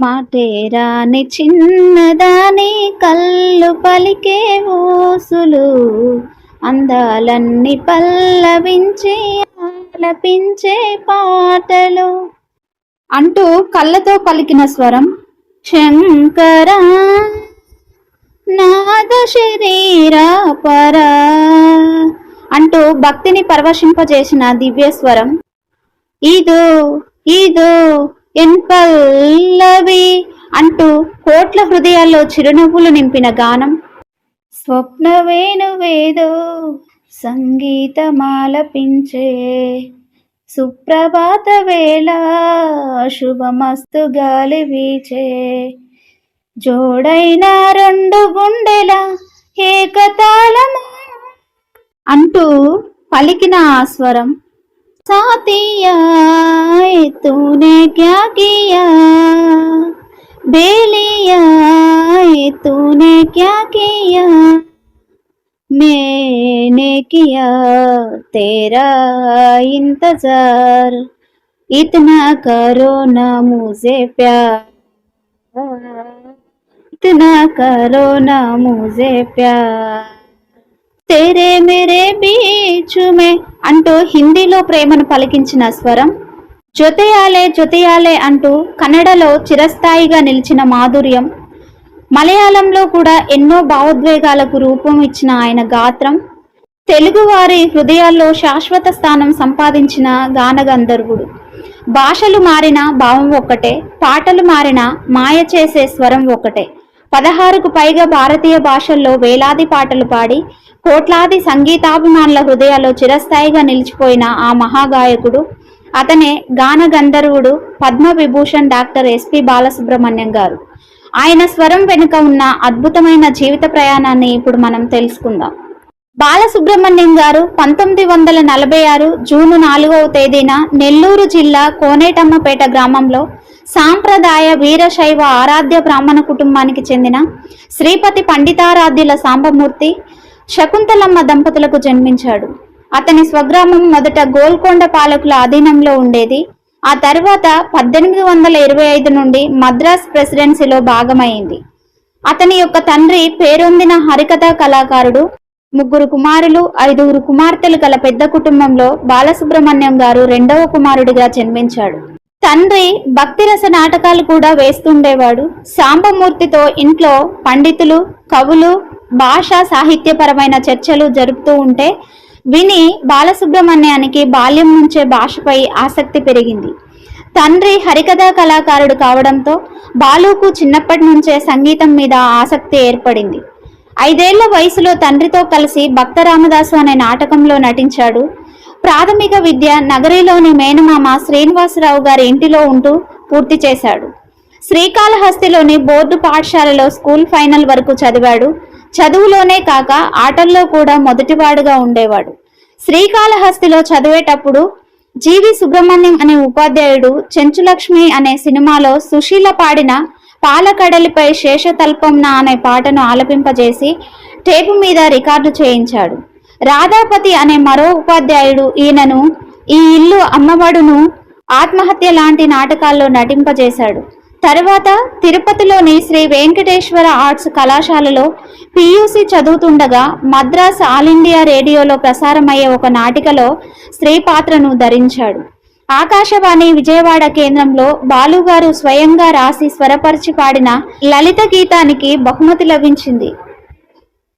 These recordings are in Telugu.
మాటేరాని చిన్నదాని కళ్ళు పలికే ఊసులు అందాలన్నీ పల్లవించి ఆలపించే పాటలు అంటూ కళ్ళతో పలికిన స్వరం శంకర నాద శరీరా పరా అంటూ భక్తిని పరవశింపజేసిన దివ్యస్వరం ఇదో ఇదో ఎన్ పల్లవి అంటూ కోట్ల హృదయాల్లో చిరునవ్వులు నింపిన గానం స్వప్న వేణువేదో సంగీతమాలపించే సుప్రభాత వేళ శుభమస్తు గాలి వీచే జోడైన రెండు గుండెల ఏకతాళము అంటూ పలికిన ఆ స్వరం సాతియా తూనే క్యా కియా బేలియా తూనే క్యా కియా मैंने किया तेरा इंतजार इतना करो ना मुझे प्यार इतना करो ना मुझे प्यार तेरे मेरे बीच में అంటూ హిందీలో ప్రేమను పలికించిన స్వరం జొతయాలే జొతయాలే అంటూ కన్నడలో చిరస్థాయిగా నిలిచిన మాధుర్యం మలయాళంలో కూడా ఎన్నో భావోద్వేగాలకు రూపం ఇచ్చిన ఆయన గాత్రం తెలుగువారి హృదయాల్లో శాశ్వత స్థానం సంపాదించిన గానగంధర్వుడు. భాషలు మారిన భావం ఒక్కటే, పాటలు మారిన మాయ చేసే స్వరం ఒక్కటే. 16కు పైగా భారతీయ భాషల్లో వేలాది పాటలు పాడి కోట్లాది సంగీతాభిమానుల హృదయాల్లో చిరస్థాయిగా నిలిచిపోయిన ఆ మహాగాయకుడు, అతనే గాన గంధర్వుడు పద్మవిభూషణ్ డాక్టర్ ఎస్పి బాలసుబ్రహ్మణ్యం గారు. ఆయన స్వరం వెనుక ఉన్న అద్భుతమైన జీవిత ప్రయాణాన్ని ఇప్పుడు మనం తెలుసుకుందాం. బాలసుబ్రహ్మణ్యం గారు 1946 జూన్ 4వ తేదీన నెల్లూరు జిల్లా కోనేటమ్మపేట గ్రామంలో సాంప్రదాయ వీరశైవ ఆరాధ్య బ్రాహ్మణ కుటుంబానికి చెందిన శ్రీపతి పండితారాధ్యుల సాంబమూర్తి శకుంతలమ్మ దంపతులకు జన్మించాడు. అతని స్వగ్రామం మొదట గోల్కొండ పాలకుల అధీనంలో ఉండేది. ఆ తర్వాత 1825 నుండి మద్రాస్ ప్రెసిడెన్సీలో భాగమైంది. అతని యొక్క తండ్రి పేరొందిన హరికథా కళాకారుడు. 3 కుమారులు 5 కుమార్తెలు గల పెద్ద కుటుంబంలో బాలసుబ్రహ్మణ్యం గారు 2వ కుమారుడిగా జన్మించాడు. తండ్రి భక్తిరస నాటకాలు కూడా వేస్తుండేవాడు. సాంబమూర్తితో ఇంట్లో పండితులు, కవులు, భాషా సాహిత్యపరమైన చర్చలు జరుపుతూ ఉంటే విని బాలసుబ్రహ్మణ్యానికి బాల్యం నుంచే భాషపై ఆసక్తి పెరిగింది. తండ్రి హరికథా కళాకారుడు కావడంతో బాలుకు చిన్నప్పటి నుంచే సంగీతం మీద ఆసక్తి ఏర్పడింది. 5 ఏళ్ల వయసులో తండ్రితో కలిసి భక్త రామదాసు అనే నాటకంలో నటించాడు. ప్రాథమిక విద్య నగరిలోని మేనమామ శ్రీనివాసరావు గారి ఇంటిలో ఉంటూ పూర్తి చేశాడు. శ్రీకాళహస్తిలోని బోర్డు పాఠశాలలో స్కూల్ ఫైనల్ వరకు చదివాడు. చదువులోనే కాక ఆటల్లో కూడా మొదటివాడుగా ఉండేవాడు. శ్రీకాళహస్తిలో చదివేటప్పుడు జీవి సుబ్రహ్మణ్యం అనే ఉపాధ్యాయుడు చెంచులక్ష్మి అనే సినిమాలో సుశీల పాడిన పాలకడలిపై శేషతల్పంన అనే పాటను ఆలపింపజేసి టేపు మీద రికార్డు చేయించాడు. రాధాపతి అనే మరో ఉపాధ్యాయుడు ఈయనను ఈ ఇల్లు అమ్మబడును, ఆత్మహత్య లాంటి నాటకాల్లో నటింపజేశాడు. తర్వాత తిరుపతిలోని శ్రీ వెంకటేశ్వర ఆర్ట్స్ కళాశాలలో పియూసీ చదువుతుండగా మద్రాస్ ఆల్ ఇండియా రేడియోలో ప్రసారమయ్యే ఒక నాటికలో స్త్రీ పాత్రను ధరించాడు. ఆకాశవాణి విజయవాడ కేంద్రంలో బాలుగారు స్వయంగా రాసి స్వరపరిచి పాడిన లలిత గీతానికి బహుమతి లభించింది.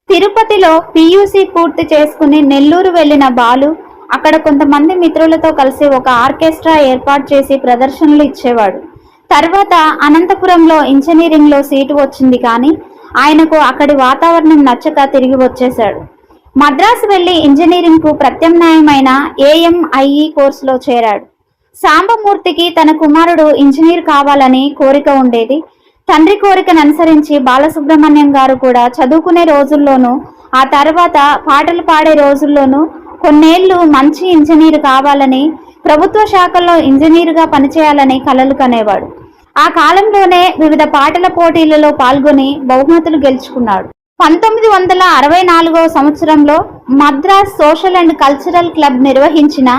తిరుపతిలో పియూసీ పూర్తి చేసుకుని నెల్లూరు వెళ్లిన బాలు అక్కడ కొంతమంది మిత్రులతో కలిసి ఒక ఆర్కెస్ట్రా ఏర్పాటు చేసి ప్రదర్శనలు ఇచ్చేవాడు. తర్వాత అనంతపురంలో ఇంజనీరింగ్లో సీటు వచ్చింది, కానీ ఆయనకు అక్కడి వాతావరణం నచ్చక తిరిగి వచ్చేశాడు. మద్రాసు వెళ్లి ఇంజనీరింగ్కు ప్రత్యామ్నాయమైన AMIE కోర్సులో చేరాడు. సాంబమూర్తికి తన కుమారుడు ఇంజనీర్ కావాలని కోరిక ఉండేది. తండ్రి కోరికను అనుసరించి బాలసుబ్రహ్మణ్యం గారు కూడా చదువుకునే రోజుల్లోనూ ఆ తర్వాత పాటలు పాడే రోజుల్లోనూ కొన్నేళ్లు మంచి ఇంజనీర్ కావాలని, ప్రభుత్వ శాఖల్లో ఇంజనీరుగా పనిచేయాలని కలలు కనేవాడు. ఆ కాలంలోనే వివిధ పాటల పోటీలలో పాల్గొని బహుమతులు గెలుచుకున్నాడు. 1964వ సంవత్సరంలో Madras social and cultural club నిర్వహించిన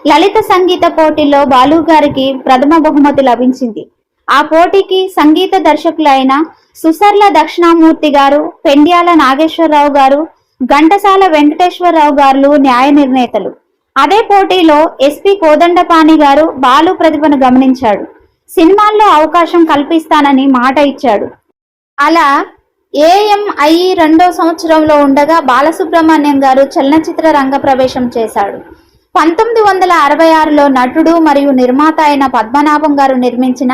లలిత సంగీత పోటీల్లో బాలు గారికి ప్రథమ బహుమతి లభించింది. ఆ పోటీకి సంగీత దర్శకులైన సుసర్ల దక్షిణామూర్తి గారు, పెండ్యాల నాగేశ్వరరావు గారు, ఘంటసాల వెంకటేశ్వరరావు గారు న్యాయ నిర్ణేతలు. అదే పోటీలో ఎస్పి కోదండపాణి గారు బాలు ప్రతిభను గమనించాడు. సినిమాల్లో అవకాశం కల్పిస్తానని మాట ఇచ్చాడు. అలా AMI 2వ సంవత్సరంలో ఉండగా బాలసుబ్రహ్మణ్యం గారు చలనచిత్ర రంగ ప్రవేశం చేశాడు. 1966లో నటుడు మరియు నిర్మాత అయిన పద్మనాభం గారు నిర్మించిన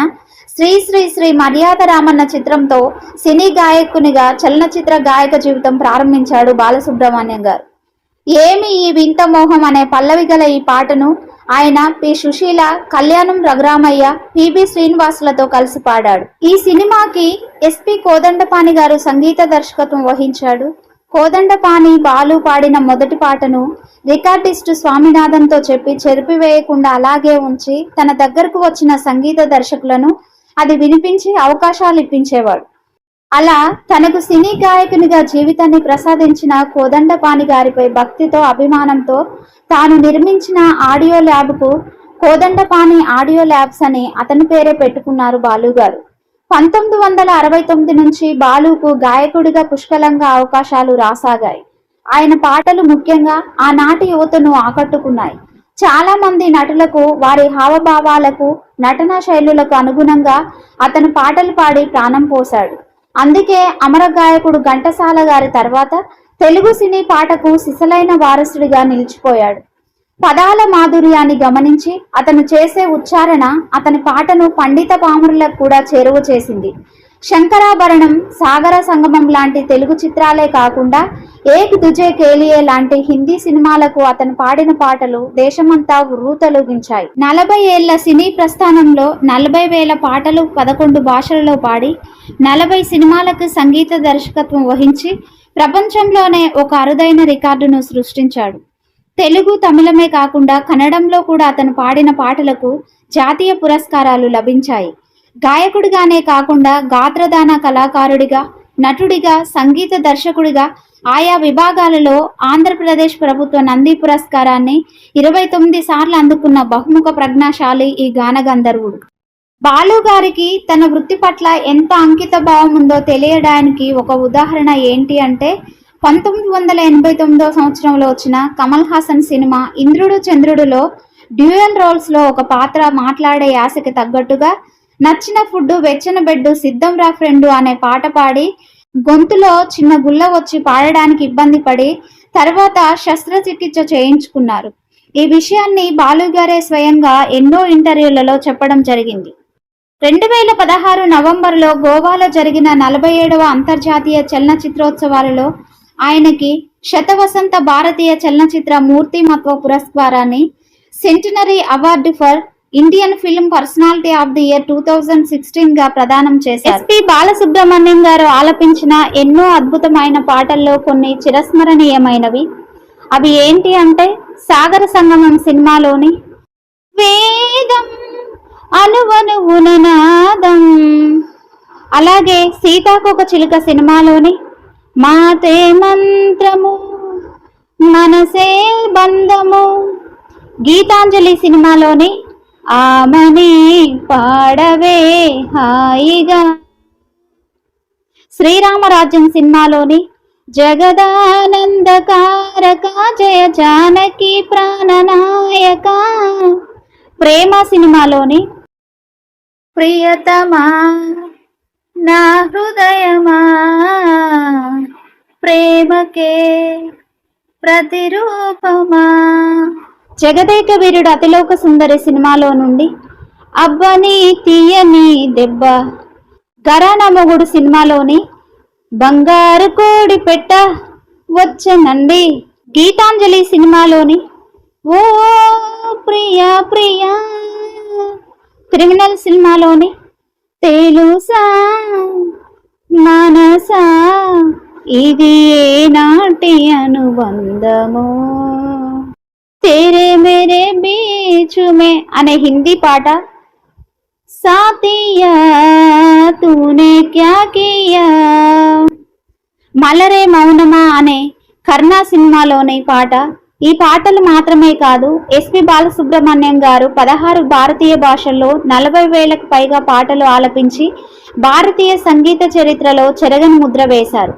శ్రీ శ్రీ శ్రీ మర్యాద రామన్న చిత్రంతో సినీ గాయకునిగా చలనచిత్ర గాయక జీవితం ప్రారంభించాడు బాలసుబ్రహ్మణ్యం గారు. ఏమి ఈ వింత మోహం అనే పల్లవి గల ఈ పాటను ఆయన పి సుశీల, కళ్యాణం రఘురామయ్య, పిబి శ్రీనివాసులతో కలిసి పాడాడు. ఈ సినిమాకి ఎస్పి కోదండపాణి గారు సంగీత దర్శకత్వం వహించాడు. కోదండపాణి బాలు పాడిన మొదటి పాటను రికార్డిస్టు స్వామినాథన్తో చెప్పి చెరిపివేయకుండా అలాగే ఉంచి తన దగ్గరకు వచ్చిన సంగీత దర్శకులను అది వినిపించి అవకాశాలు ఇప్పించేవాడు. అలా తనకు సినీ గాయకునిగా జీవితాన్ని ప్రసాదించిన కోదండపాణి గారిపై భక్తితో, అభిమానంతో తాను నిర్మించిన ఆడియో ల్యాబ్కు కోదండపాణి ఆడియో ల్యాబ్స్ అని అతని పేరే పెట్టుకున్నారు బాలు గారు. 1969 నుంచి బాలుకు గాయకుడిగా పుష్కలంగా అవకాశాలు రాసాగాయి. ఆయన పాటలు ముఖ్యంగా ఆనాటి యువతను ఆకట్టుకున్నాయి. చాలా మంది నటులకు వారి హావభావాలకు, నటనా శైలులకు అనుగుణంగా అతను పాటలు పాడి ప్రాణం పోశాడు. అందుకే అమర గాయకుడు ఘంటసాల గారి తర్వాత తెలుగు సినీ పాటకు సిసలైన వారసుడిగా నిలిచిపోయాడు. పదాల మాధుర్యాన్ని గమనించి అతను చేసే ఉచ్చారణ అతని పాటను పండిత పామరులకు కూడా చేరువ చేసింది. శంకరాభరణం, సాగర సంగమం లాంటి తెలుగు చిత్రాలే కాకుండా ఏక్ దుజే కేలియే లాంటి హిందీ సినిమాలకు అతను పాడిన పాటలు దేశమంతా ఉర్రూతలూగించాయి. 40 ఏళ్ల సినీ ప్రస్థానంలో 40,000 పాటలు 11 భాషలలో పాడి 40 సినిమాలకు సంగీత దర్శకత్వం వహించి ప్రపంచంలోనే ఒక అరుదైన రికార్డును సృష్టించాడు. తెలుగు, తమిళమే కాకుండా కన్నడంలో కూడా అతను పాడిన పాటలకు జాతీయ పురస్కారాలు లభించాయి. గాయకుడిగానే కాకుండా గాత్రదాన కళాకారుడిగా, నటుడిగా, సంగీత దర్శకుడిగా ఆయా విభాగాలలో ఆంధ్రప్రదేశ్ ప్రభుత్వ నంది పురస్కారాన్ని 29 సార్లు అందుకున్న బహుముఖ ప్రజ్ఞాశాలి ఈ గాన గంధర్వుడు. బాలు గారికి తన వృత్తి పట్ల ఎంత అంకిత భావం ఉందో తెలియడానికి ఒక ఉదాహరణ ఏంటి అంటే 1989వ సంవత్సరంలో వచ్చిన కమల్ హాసన్ సినిమా ఇంద్రుడు చంద్రుడులో డ్యూయల్ రోల్స్లో ఒక పాత్ర మాట్లాడే యాసకి తగ్గట్టుగా నచ్చిన ఫుడ్, వెచ్చని బెడ్డు, సిద్ధం రా ఫ్రెండు అనే పాట పాడి గొంతులో చిన్న గుల్ల వచ్చి పాడడానికి ఇబ్బంది పడి తర్వాత శస్త్రచికిత్స చేయించుకున్నారు. ఈ విషయాన్ని బాలుగారే స్వయంగా ఎన్నో ఇంటర్వ్యూలలో చెప్పడం జరిగింది. 2016 నవంబర్లో గోవాలో జరిగిన 47వ అంతర్జాతీయ చలనచిత్రోత్సవాలలో ఆయనకి శతవసంత భారతీయ చలనచిత్ర మూర్తిమత్వ పురస్కారాన్ని, centenary award for Indian film personality of the year 2016 గా ప్రదానం చేశారు. ఎస్పి బాలసుబ్రహ్మణ్యం గారు ఆలపించిన ఎన్నో అద్భుతమైన పాటల్లో కొన్ని చిరస్మరణీయమైనవి. అవి ఏంటి అంటే సాగర సంగమం సినిమాలోని వేదం అనువనువున నాదం, అలాగే సీతాకోక చిలుక సినిమాలోని మాతే మంత్రము మనసే బంధము, గీతాంజలి సినిమాలోని ఆమని పాడవే హాయిగా, శ్రీరామరాజ్యం సినిమాలోని జగదానందకారక జయ జానకి ప్రాణనాయక, ప్రేమ సినిమాలోని ప్రియతమా నా హృదయమా ప్రేమకే ప్రతిరూపమా, జగదేక వీరుడు అతిలోక సుందరి సినిమాలో నుండి అబ్బని తీయని దెబ్బ, గరానా మొగుడు సినిమాలోని బంగారు కోడి పెట్ట వచ్చనండి, గీతాంజలి సినిమాలోని ఓ ప్రియా ప్రియా, క్రిమినల్ సినిమాలోని తెలుసా మనసా ఇది ఏనాటి అనుబంధము, తేరే మేరే బీచ్ మే అనే హిందీ పాట, సాతియా తూనే క్యా కియా, మలరే మౌనమా అనే కర్ణా సినిమాలోని పాట, ఈ పాటలు మాత్రమే కాదు, ఎస్పి బాలసుబ్రహ్మణ్యం గారు 16 భారతీయ భాషల్లో 40,000కు పైగా పాటలు ఆలపించి భారతీయ సంగీత చరిత్రలో చెరగని ముద్ర వేశారు.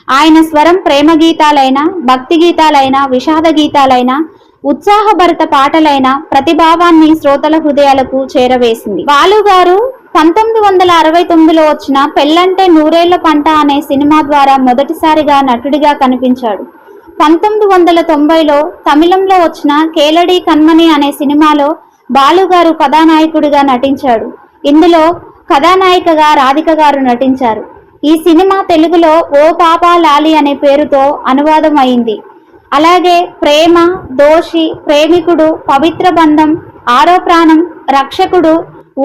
ఆయన స్వరం ప్రేమ గీతాలైన, భక్తి గీతాలైన, విషాద గీతాలైన, ఉత్సాహభరిత పాటలైన ప్రతిభావాన్ని శ్రోతల హృదయాలకు చేరవేసింది. బాలు గారు 1969లో వచ్చిన పెళ్ళంటే నూరేళ్ల పంట అనే సినిమా ద్వారా మొదటిసారిగా నటుడిగా కనిపించాడు. 1990లో తమిళంలో వచ్చిన కేలడి కన్మణి అనే సినిమాలో బాలు గారు కథానాయకుడిగా నటించాడు. ఇందులో కథానాయికగా రాధిక గారు నటించారు. ఈ సినిమా తెలుగులో ఓ పాపా లాలి అనే పేరుతో అనువాదం అయింది. అలాగే ప్రేమ, దోషి, ప్రేమికుడు, పవిత్ర బంధం, ఆరో ప్రాణం, రక్షకుడు,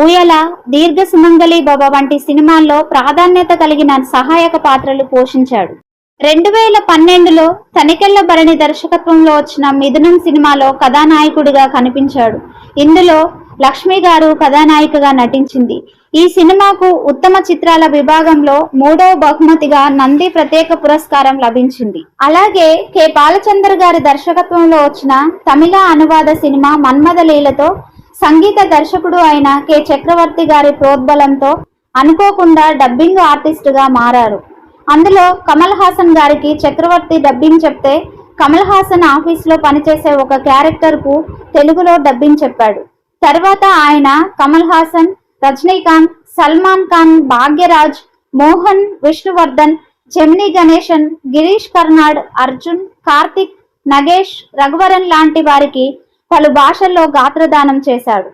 ఊయల, దీర్ఘ సుమంగళి భవ వంటి సినిమాల్లో ప్రాధాన్యత కలిగిన సహాయక పాత్రలు పోషించాడు. 2012లో తనికెళ్ల భరణి దర్శకత్వంలో వచ్చిన మిథునం సినిమాలో కథానాయకుడిగా కనిపించాడు. ఇందులో లక్ష్మి గారు కథానాయికగా నటించింది. ఈ సినిమాకు ఉత్తమ చిత్రాల విభాగంలో 3వ బహుమతిగా నంది ప్రత్యేక పురస్కారం లభించింది. అలాగే కె బాలచందర్ గారి దర్శకత్వంలో వచ్చిన తమిళ అనువాద సినిమా మన్మథలీలతో సంగీత దర్శకుడు అయిన కె చక్రవర్తి గారి ప్రోద్బలంతో అనుకోకుండా డబ్బింగ్ ఆర్టిస్టుగా మారారు. అందులో కమల్ హాసన్ గారికి చక్రవర్తి డబ్బింగ్ చెప్తే కమల్ హాసన్ ఆఫీస్లో పనిచేసే ఒక క్యారెక్టర్కు తెలుగులో డబ్బింగ్ చెప్పాడు. తర్వాత ఆయన కమల్ హాసన్, రజనీకాంత్, సల్మాన్ ఖాన్, భాగ్యరాజ్, మోహన్, విష్ణువర్ధన్, జెమిని గణేశన్, గిరీష్ కర్నాడ్, అర్జున్, కార్తిక్, నగేష్, రఘువరన్ లాంటి వారికి పలు భాషల్లో గాత్రదానం చేశాడు.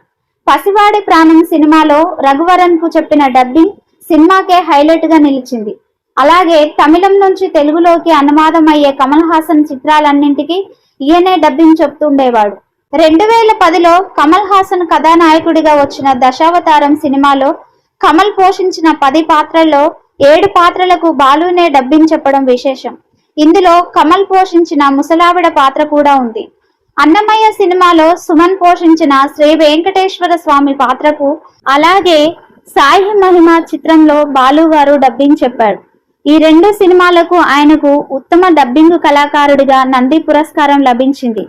పసివాడి ప్రాణం సినిమాలో రఘువరన్ కు చెప్పిన డబ్బింగ్ సినిమాకే హైలైట్ గా నిలిచింది. అలాగే తమిళం నుంచి తెలుగులోకి అనువాదం అయ్యే కమల్ హాసన్ చిత్రాలన్నింటికి ఈయనే డబ్బింగ్ చెప్తుండేవాడు. 2010లో కమల్ హాసన్ కథానాయకుడిగా వచ్చిన దశావతారం సినిమాలో కమల్ పోషించిన 10 పాత్రల్లో 7 పాత్రలకు బాలునే డబ్బింగ్ చెప్పడం విశేషం. ఇందులో కమల్ పోషించిన ముసలావిడ పాత్ర కూడా ఉంది. అన్నమయ్య సినిమాలో సుమన్ పోషించిన శ్రీ వెంకటేశ్వర స్వామి పాత్రకు, అలాగే సాయి మహిమ చిత్రంలో బాలు గారు డబ్బింగ్ చెప్పాడు. ఈ 2 సినిమాలకు ఆయనకు ఉత్తమ డబ్బింగ్ కళాకారుడిగా నంది పురస్కారం లభించింది.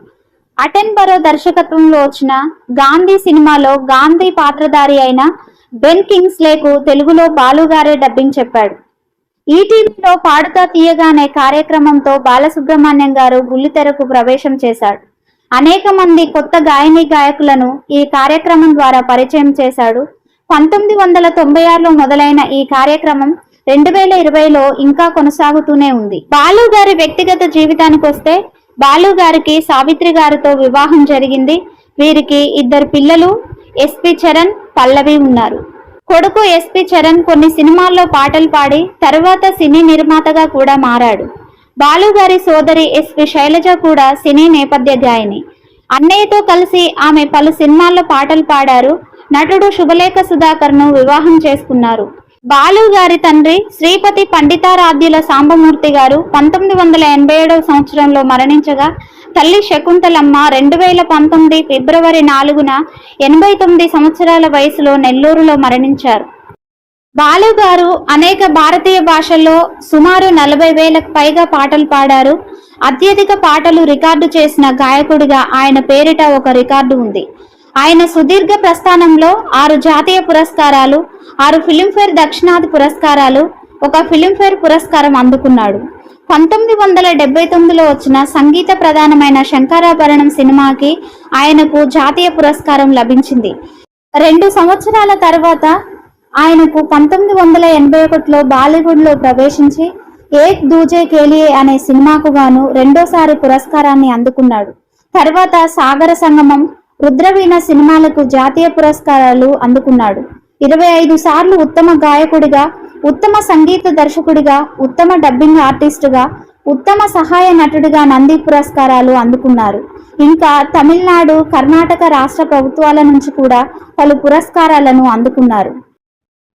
అటెన్బరో దర్శకత్వంలో వచ్చిన గాంధీ సినిమాలో గాంధీ పాత్రధారి అయిన బెన్ కింగ్స్లేకు తెలుగులో బాలు గారే డబ్బింగ్ చెప్పాడు. ఈటీవీలో పాడుతా తీయగా అనే కార్యక్రమంతో బాలసుబ్రహ్మణ్యం గారు బుల్లితెరకు ప్రవేశం చేశాడు. అనేక మంది కొత్త గాయని గాయకులను ఈ కార్యక్రమం ద్వారా పరిచయం చేశాడు. 1996లో మొదలైన ఈ కార్యక్రమం 2020లో ఇంకా కొనసాగుతూనే ఉంది. బాలు గారి వ్యక్తిగత జీవితానికి వస్తే, బాలు గారికి సావిత్రి గారితో వివాహం జరిగింది. వీరికి 2 పిల్లలు, ఎస్పి చరణ్, పల్లవి ఉన్నారు. కొడుకు ఎస్పి చరణ్ కొన్ని సినిమాల్లో పాటలు పాడి తర్వాత సినీ నిర్మాతగా కూడా మారాడు. బాలు గారి సోదరి ఎస్పి శైలజ కూడా సినీ నేపథ్య గాయని. అన్నయ్యతో కలిసి ఆమె పలు సినిమాల్లో పాటలు పాడారు. నటుడు శుభలేఖ సుధాకర్ను వివాహం చేసుకున్నారు. బాలు గారి తండ్రి శ్రీపతి పండితారాధ్యుల సాంబమూర్తి గారు 1987వ సంవత్సరంలో మరణించగా, తల్లి శకుంతలమ్మ 2019 ఫిబ్రవరి 4న 89 సంవత్సరాల వయసులో నెల్లూరులో మరణించారు. బాలు గారు అనేక భారతీయ భాషల్లో సుమారు 40,000కు పైగా పాటలు పాడారు. అత్యధిక పాటలు రికార్డు చేసిన గాయకుడిగా ఆయన పేరిట ఒక రికార్డు ఉంది. ఆయన సుదీర్ఘ ప్రస్థానంలో 6 జాతీయ పురస్కారాలు, 6 ఫిలింఫేర్ దక్షిణాది పురస్కారాలు, 1 ఫిలింఫేర్ పురస్కారం అందుకున్నాడు. 1979లో వచ్చిన సంగీత ప్రధానమైన శంకరాభరణం సినిమాకి ఆయనకు జాతీయ పురస్కారం లభించింది. 2 సంవత్సరాల తర్వాత ఆయనకు 1981లో బాలీవుడ్లో ప్రవేశించి ఏక్ దూజే కేలియే అనే సినిమాకు గాను 2వ పురస్కారాన్ని అందుకున్నాడు. తర్వాత సాగర సంగమం, రుద్రవీణ సినిమాలకు జాతీయ పురస్కారాలు అందుకున్నాడు. 25 సార్లు ఉత్తమ గాయకుడిగా, ఉత్తమ సంగీత దర్శకుడిగా, ఉత్తమ డబ్బింగ్ ఆర్టిస్టుగా, ఉత్తమ సహాయ నటుడిగా నంది పురస్కారాలు అందుకున్నారు. ఇంకా తమిళనాడు, కర్ణాటక రాష్ట్ర ప్రభుత్వాల నుంచి కూడా పలు పురస్కారాలను అందుకున్నారు.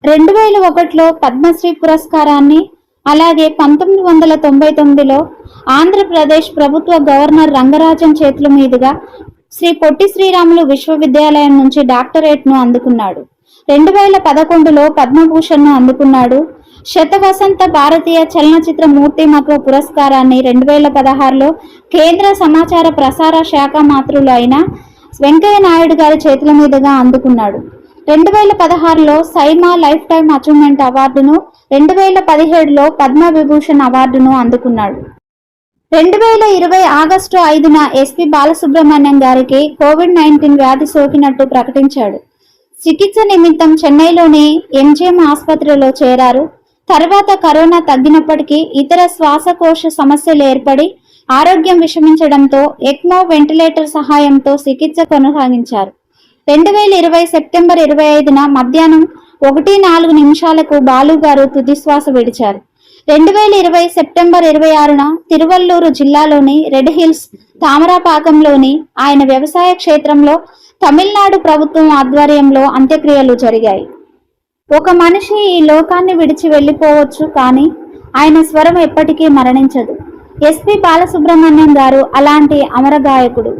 2001లో పద్మశ్రీ పురస్కారాన్ని, అలాగే 1999లో ఆంధ్రప్రదేశ్ ప్రభుత్వ గవర్నర్ రంగరాజన్ చేతుల మీదుగా శ్రీ పొట్టి శ్రీరాములు విశ్వవిద్యాలయం నుంచి డాక్టరేట్ను అందుకున్నాడు. 2011లో పద్మభూషణ్ను అందుకున్నాడు. శతవసంత భారతీయ చలనచిత్ర మూర్తిమత్వ పురస్కారాన్ని 2016లో కేంద్ర సమాచార ప్రసార శాఖ మంత్రులు అయిన వెంకయ్య నాయుడు గారి చేతుల మీదుగా అందుకున్నాడు. 2016లో సైమా లైఫ్ టైమ్ అచీవ్మెంట్ అవార్డును, 2017లో పద్మ విభూషణ్ అవార్డును అందుకున్నాడు. 2020 ఆగస్టు 5న ఎస్పీ బాలసుబ్రహ్మణ్యం గారికి కోవిడ్-19 వ్యాధి సోకినట్టు ప్రకటించాడు. చికిత్స నిమిత్తం చెన్నైలోని ఎంజిఎం ఆసుపత్రిలో చేరారు. తర్వాత కరోనా తగ్గినప్పటికీ ఇతర శ్వాసకోశ సమస్యలు ఏర్పడి ఆరోగ్యం విషమించడంతో ఎక్మో వెంటిలేటర్ సహాయంతో చికిత్స కొనసాగించారు. 2020 సెప్టెంబర్ 25న మధ్యాహ్నం 1:04 బాలు గారు తుదిశ్వాస విడిచారు. 2020 సెప్టెంబర్ 26న తిరువల్లూరు జిల్లాలోని రెడ్ హిల్స్ తామరాపాకంలోని ఆయన వ్యవసాయ క్షేత్రంలో తమిళనాడు ప్రభుత్వం ఆధ్వర్యంలో అంత్యక్రియలు జరిగాయి. ఒక మనిషి ఈ లోకాన్ని విడిచి వెళ్ళిపోవచ్చు, కానీ ఆయన స్వరం ఎప్పటికీ మరణించదు. ఎస్పీ బాలసుబ్రహ్మణ్యం గారు అలాంటి అమర గాయకుడు.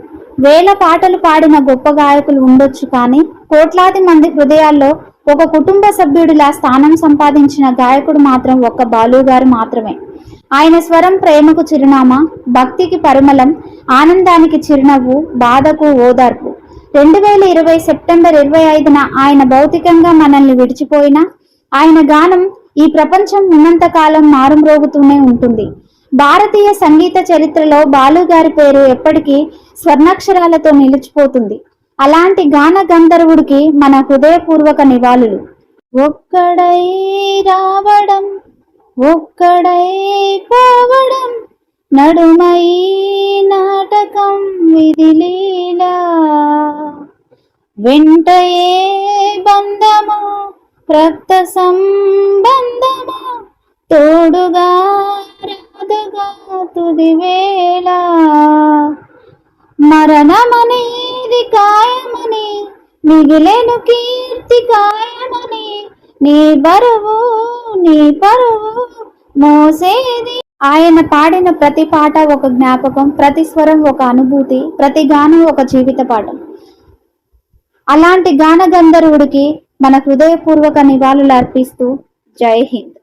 వేల పాటలు పాడిన గొప్ప గాయకులు ఉండొచ్చు, కానీ కోట్లాది మంది హృదయాల్లో ఒక కుటుంబ సభ్యుడిలా స్థానం సంపాదించిన గాయకుడు మాత్రం ఒక్క బాలు గారు మాత్రమే. ఆయన స్వరం ప్రేమకు చిరునామా, భక్తికి పరిమళం, ఆనందానికి చిరునవ్వు, బాధకు ఓదార్పు. 2020 సెప్టెంబర్ 25న ఆయన భౌతికంగా మనల్ని విడిచిపోయినా ఆయన గానం ఈ ప్రపంచం ఉన్నంతకాలం మారుమ్రోగుతూనే ఉంటుంది. భారతీయ సంగీత చరిత్రలో బాలు గారి పేరు ఎప్పటికీ స్వర్ణాక్షరాలతో నిలిచిపోతుంది. అలాంటి గాన గంధర్వుడికి మన హృదయపూర్వక నివాళులు. ఒక్కడై రావడం, ఒక్కడై పోవడం, నడుమై నాటకం విధిలీలా, వెంటయే బంధము రక్త సంబంధము, తోడుగా రాదుగా తుదివేళ, మరణమనేది ఖాయమని మిగిలేను కీర్తి ఖాయమని, నీ బరువు నీ పరువు మోసేది. ఆయన పాడిన ప్రతి పాట ఒక జ్ఞాపకం, ప్రతి స్వరం ఒక అనుభూతి, ప్రతి గానం ఒక జీవిత పాఠం. అలాంటి గాన గంధర్వుడికి మన హృదయపూర్వక నివాళులు అర్పిస్తూ జై హింద్.